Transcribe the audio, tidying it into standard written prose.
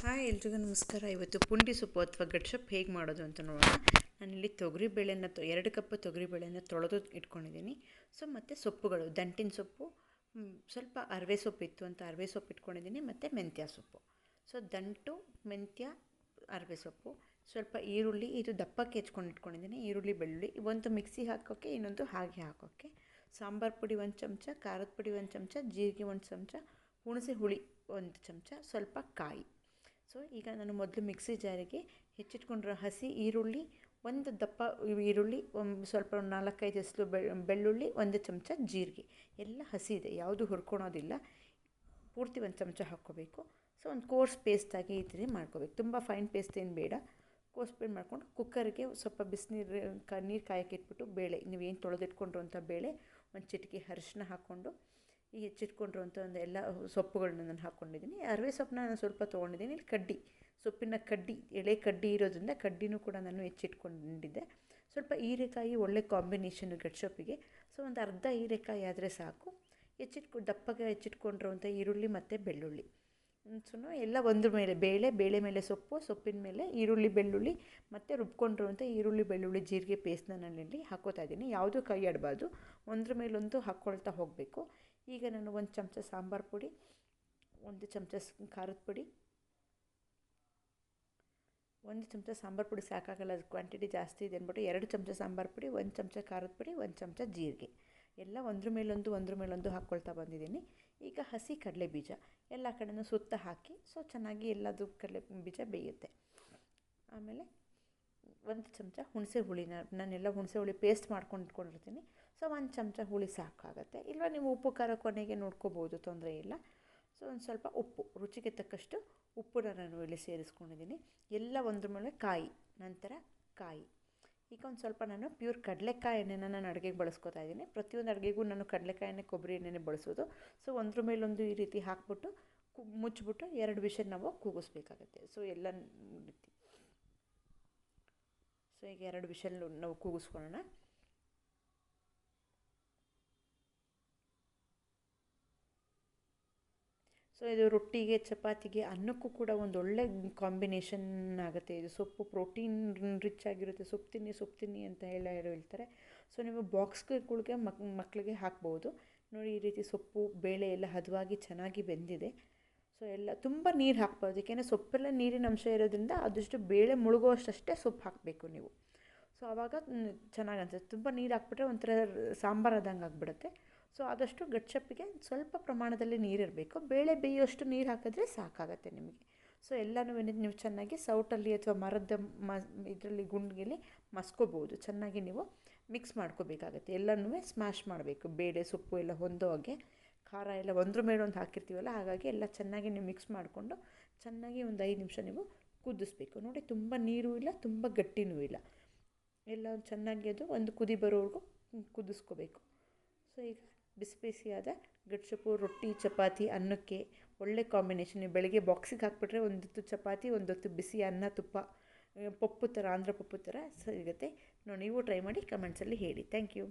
Hi ಎಲ್ರಿಗೂ ನಮಸ್ಕಾರ. ಇವತ್ತು ಪುಂಡಿ ಸೊಪ್ಪು ಅಥವಾ ಗಟ್ಸೊಪ್ಪು ಹೇಗೆ ಮಾಡೋದು ಅಂತ ನೋಡೋಣ. ನಾನಿಲ್ಲಿ ತೊಗರಿಬೇಳೆನ 2 ಕಪ್ ತೊಗರಿಬೇಳೆನ ತೊಳೆದು ಇಟ್ಕೊಂಡಿದ್ದೀನಿ. ಮತ್ತು ಸೊಪ್ಪುಗಳು ದಂಟಿನ ಸೊಪ್ಪು, ಸ್ವಲ್ಪ ಅರವೆ ಸೊಪ್ಪು ಇತ್ತು ಅಂತ ಅರವೆ ಸೊಪ್ಪು ಇಟ್ಕೊಂಡಿದ್ದೀನಿ, ಮತ್ತು ಮೆಂತ್ಯ ಸೊಪ್ಪು. ದಂಟು, ಮೆಂತ್ಯ, ಅರವೆ ಸೊಪ್ಪು, ಸ್ವಲ್ಪ ಈರುಳ್ಳಿ, ಇದು ದಪ್ಪಕ್ಕೆ ಹೆಚ್ಕೊಂಡು ಇಟ್ಕೊಂಡಿದ್ದೀನಿ. ಈರುಳ್ಳಿ, ಬೆಳ್ಳುಳ್ಳಿ ಒಂದು ಮಿಕ್ಸಿಗೆ ಹಾಕೋಕ್ಕೆ, ಇನ್ನೊಂದು ಹಾಗೆ ಹಾಕೋಕ್ಕೆ. ಸಾಂಬಾರು ಪುಡಿ 1 ಚಮಚ, ಖಾರದ ಪುಡಿ 1 ಚಮಚ, ಜೀರಿಗೆ 1 ಚಮಚ, ಹುಣಸೆ ಹುಳಿ 1 ಚಮಚ, ಸ್ವಲ್ಪ ಕಾಯಿ. ಈಗ ನಾನು ಮೊದಲು ಮಿಕ್ಸಿ ಜಾರಿಗೆ ಹೆಚ್ಚಿಟ್ಕೊಂಡಿರೋ ಹಸಿ ಈರುಳ್ಳಿ, ಒಂದು ದಪ್ಪ ಈರುಳ್ಳಿ, ಸ್ವಲ್ಪ 4-5 ಎಸಳು ಬೆಳ್ಳುಳ್ಳಿ, 1 ಚಮಚ ಜೀರಿಗೆ, ಎಲ್ಲ ಹಸಿ ಇದೆ, ಯಾವುದು ಹುರ್ಕೊಳೋದಿಲ್ಲ. ಪೂರ್ತಿ 1 ಚಮಚ ಹಾಕ್ಕೋಬೇಕು. ಒಂದು ಕೋರ್ಸ್ ಪೇಸ್ಟಾಗಿ ಈ ಥರ ಮಾಡ್ಕೋಬೇಕು. ತುಂಬ ಫೈನ್ ಪೇಸ್ಟ್ ಏನು ಬೇಡ. ಕೋರ್ಸ್ ಪೇಸ್ಟ್ ಮಾಡ್ಕೊಂಡು ಕುಕ್ಕರ್ಗೆ ಸ್ವಲ್ಪ ಬಿಸಿನೀರು ನೀರು ಕಾಯಕ್ಕೆ ಇಟ್ಬಿಟ್ಟು ಬೇಳೆ, ನೀವೇನು ತೊಳೆದಿಟ್ಕೊಂಡಿರೋಂಥ ಬೇಳೆ, ಒಂದು ಚಿಟಿಕೆ ಅರಿಶಿನ ಹಾಕ್ಕೊಂಡು ಈ ಹೆಚ್ಚಿಟ್ಕೊಂಡಿರುವಂಥ ಎಲ್ಲ ಸೊಪ್ಪುಗಳನ್ನ ನಾನು ಹಾಕ್ಕೊಂಡಿದ್ದೀನಿ. ಅರವೆ ಸೊಪ್ಪನ್ನ ನಾನು ಸ್ವಲ್ಪ ತೊಗೊಂಡಿದ್ದೀನಿ. ಇಲ್ಲಿ ಕಡ್ಡಿ, ಸೊಪ್ಪಿನ ಕಡ್ಡಿ, ಎಳೆ ಕಡ್ಡಿ ಇರೋದ್ರಿಂದ ಕಡ್ಡಿನೂ ಕೂಡ ನಾನು ಹೆಚ್ಚಿಟ್ಕೊಂಡಿದ್ದೆ. ಸ್ವಲ್ಪ ಹೀರೆಕಾಯಿ ಒಳ್ಳೆ ಕಾಂಬಿನೇಷನ್ ಗಟ್ಸೊಪ್ಪಿಗೆ. ಒಂದು ಅರ್ಧ ಹೀರೆಕಾಯಿ ಆದರೆ ಸಾಕು. ದಪ್ಪಗೆ ಹೆಚ್ಚಿಟ್ಕೊಂಡಿರುವಂಥ ಈರುಳ್ಳಿ ಮತ್ತು ಬೆಳ್ಳುಳ್ಳಿ, ಎಲ್ಲ ಒಂದ್ರ ಮೇಲೆ ಬೇಳೆ ಮೇಲೆ ಸೊಪ್ಪು, ಸೊಪ್ಪಿನ ಮೇಲೆ ಈರುಳ್ಳಿ, ಬೆಳ್ಳುಳ್ಳಿ ಮತ್ತು ರುಬ್ಕೊಂಡಿರುವಂಥ ಈರುಳ್ಳಿ, ಬೆಳ್ಳುಳ್ಳಿ, ಜೀರಿಗೆ ಪೇಸ್ಟ್ನ ನಾನಿಲ್ಲಿ ಹಾಕ್ಕೋತಾ ಇದ್ದೀನಿ. ಯಾವುದೂ ಕೈ ಆಡಬಾರ್ದು, ಒಂದ್ರ ಮೇಲೊಂದು ಹಾಕ್ಕೊಳ್ತಾ ಹೋಗಬೇಕು. ಈಗ ನಾನು 1 ಚಮಚ ಸಾಂಬಾರು ಪುಡಿ, 1 ಚಮಚ ಖಾರದ ಪುಡಿ, 1 ಚಮಚ ಸಾಂಬಾರು ಪುಡಿ ಸಾಕಾಗಲ್ಲ, ಅದು ಕ್ವಾಂಟಿಟಿ ಜಾಸ್ತಿ ಇದೆ ಅಂದ್ಬಿಟ್ಟು 2 ಚಮಚ ಸಾಂಬಾರು ಪುಡಿ, 1 ಚಮಚ ಖಾರದ ಪುಡಿ, 1 ಚಮಚ ಜೀರಿಗೆ, ಎಲ್ಲ ಒಂದ್ರ ಮೇಲೊಂದು ಹಾಕ್ಕೊಳ್ತಾ ಬಂದಿದ್ದೀನಿ. ಈಗ ಹಸಿ ಕಡಲೆ ಬೀಜ ಎಲ್ಲ ಕಡೆನೂ ಸುತ್ತ ಹಾಕಿ ಚೆನ್ನಾಗಿ ಎಲ್ಲದು ಕಡಲೆ ಬೀಜ ಬೇಯುತ್ತೆ. ಆಮೇಲೆ 1 ಚಮಚ ಹುಣಸೆ ಹುಳಿನ ನಾನೆಲ್ಲ ಹುಣಸೆ ಹುಳಿ ಪೇಸ್ಟ್ ಮಾಡ್ಕೊಂಡು ಇಟ್ಕೊಂಡಿರ್ತೀನಿ. 1 ಚಮಚ ಹುಳಿ ಸಾಕಾಗುತ್ತೆ. ಇಲ್ಲ ನೀವು ಉಪ್ಪು ಖಾರ ಕೊನೆಗೆ ನೋಡ್ಕೋಬೋದು, ತೊಂದರೆ ಇಲ್ಲ. ಒಂದು ಸ್ವಲ್ಪ ಉಪ್ಪು, ರುಚಿಗೆ ತಕ್ಕಷ್ಟು ಉಪ್ಪನ್ನ ನಾನು ಇಲ್ಲಿ ಸೇರಿಸ್ಕೊಂಡಿದ್ದೀನಿ. ಎಲ್ಲ ಒಂದ್ರ ಮೇಲೆ ನಂತರ ಕಾಯಿ. ಈಗ ಒಂದು ಸ್ವಲ್ಪ ನಾನು ಪ್ಯೂರ್ ಕಡಲೆಕಾಯಿ ಎಣ್ಣೆನ ನಾನು ಅಡುಗೆಗೆ ಬಳಸ್ಕೊತಾ ಇದ್ದೀನಿ. ಪ್ರತಿಯೊಂದು ಅಡುಗೆಗೂ ನಾನು ಕಡಲೆಕಾಯಿ ಎಣ್ಣೆ, ಕೊಬ್ಬರಿ ಎಣ್ಣೆನೇ ಬಳಸೋದು. ಒಂದ್ರ ಮೇಲೊಂದು ಈ ರೀತಿ ಹಾಕ್ಬಿಟ್ಟು ಮುಚ್ಚಿಬಿಟ್ಟು 2 ವಿಷಲ್ ನಾವು ಕೂಗಿಸ್ಬೇಕಾಗತ್ತೆ. ಎಲ್ಲ ರೀತಿ ಈಗ 2 ವಿಷಲ್ ನಾವು ಕೂಗಿಸ್ಕೊಳ್ಳೋಣ. ಇದು ರೊಟ್ಟಿಗೆ, ಚಪಾತಿಗೆ, ಅನ್ನಕ್ಕೂ ಕೂಡ ಒಂದು ಒಳ್ಳೆ ಕಾಂಬಿನೇಷನ್ ಆಗುತ್ತೆ. ಇದು ಸೊಪ್ಪು ಪ್ರೋಟೀನ್ ರಿಚ್ ಆಗಿರುತ್ತೆ. ಸೊಪ್ಪು ತಿನ್ನಿ ಅಂತ ಹೇಳ್ತಾರೆ. ನೀವು ಬಾಕ್ಸ್ಗಳಿಗೆ ಮಕ್ಕಳಿಗೆ ಹಾಕ್ಬೋದು. ನೋಡಿ, ಈ ರೀತಿ ಸೊಪ್ಪು, ಬೇಳೆ ಎಲ್ಲ ಹದವಾಗಿ ಚೆನ್ನಾಗಿ ಬೆಂದಿದೆ. ಎಲ್ಲ ತುಂಬ ನೀರು ಹಾಕ್ಬಾರ್ದು, ಏಕೆಂದರೆ ಸೊಪ್ಪೆಲ್ಲ ನೀರಿನ ಅಂಶ ಇರೋದ್ರಿಂದ ಆದಷ್ಟು ಬೇಳೆ ಮುಳುಗುವಷ್ಟೇ ಸೊಪ್ಪು ಹಾಕಬೇಕು ನೀವು. ಆವಾಗ ಚೆನ್ನಾಗಿ ಅನಿಸುತ್ತೆ. ತುಂಬ ನೀರು ಹಾಕ್ಬಿಟ್ರೆ ಒಂಥರ ಸಾಂಬಾರಾದಂಗೆ ಆಗಿಬಿಡುತ್ತೆ. ಆದಷ್ಟು ಗಟ್ಸೊಪ್ಪಿಗೆ ಸ್ವಲ್ಪ ಪ್ರಮಾಣದಲ್ಲಿ ನೀರಿರಬೇಕು. ಬೇಳೆ ಬೇಯುವಷ್ಟು ನೀರು ಹಾಕಿದ್ರೆ ಸಾಕಾಗತ್ತೆ ನಿಮಗೆ. ಎಲ್ಲನೂ ನೀವು ಚೆನ್ನಾಗಿ ಸೌಟಲ್ಲಿ ಅಥವಾ ಮರದ ಇದರಲ್ಲಿ ಗುಂಡಿಗೆಲಿ ಮಸ್ಕೋಬೋದು. ಚೆನ್ನಾಗಿ ನೀವು ಮಿಕ್ಸ್ ಮಾಡ್ಕೋಬೇಕಾಗತ್ತೆ. ಎಲ್ಲನೂ ಸ್ಮ್ಯಾಶ್ ಮಾಡಬೇಕು. ಬೇಳೆ, ಸೊಪ್ಪು ಎಲ್ಲ ಹೊಂದೋ ಹಾಗೆ, ಖಾರ ಎಲ್ಲ ಒಂದ್ರ ಮೇಲೊಂದು ಹಾಕಿರ್ತೀವಲ್ಲ, ಹಾಗಾಗಿ ಎಲ್ಲ ಚೆನ್ನಾಗಿ ನೀವು ಮಿಕ್ಸ್ ಮಾಡಿಕೊಂಡು ಚೆನ್ನಾಗಿ ಒಂದು 5 ನಿಮಿಷ ನೀವು ಕುದಿಸ್ಬೇಕು. ನೋಡಿ, ತುಂಬ ನೀರು ಇಲ್ಲ, ತುಂಬ ಗಟ್ಟಿನೂ ಇಲ್ಲ, ಎಲ್ಲ ಚೆನ್ನಾಗಿ ಅದು ಒಂದು ಕುದಿ ಬರೋವರೆಗೂ ಕುದಿಸ್ಕೋಬೇಕು. ಈಗ ಬಿಸಿ ಬಿಸಿಯಾದ ಗಟ್ಸೊಪ್ಪು ರೊಟ್ಟಿ, ಚಪಾತಿ, ಅನ್ನಕ್ಕೆ ಒಳ್ಳೆ ಕಾಂಬಿನೇಷನ್. ನೀವು ಬೆಳಗ್ಗೆ ಬಾಕ್ಸಿಗೆ ಹಾಕ್ಬಿಟ್ರೆ ಒಂದೊತ್ತು ಚಪಾತಿ, ಒಂದೊತ್ತು ಬಿಸಿ ಅನ್ನ, ತುಪ್ಪ, ಪಪ್ಪು ಥರ, ಆಂಧ್ರ ಪಪ್ಪು ಥರ ಸಿಗುತ್ತೆ. ನೀವು ಟ್ರೈ ಮಾಡಿ ಕಮೆಂಟ್ಸಲ್ಲಿ ಹೇಳಿ. Thank you.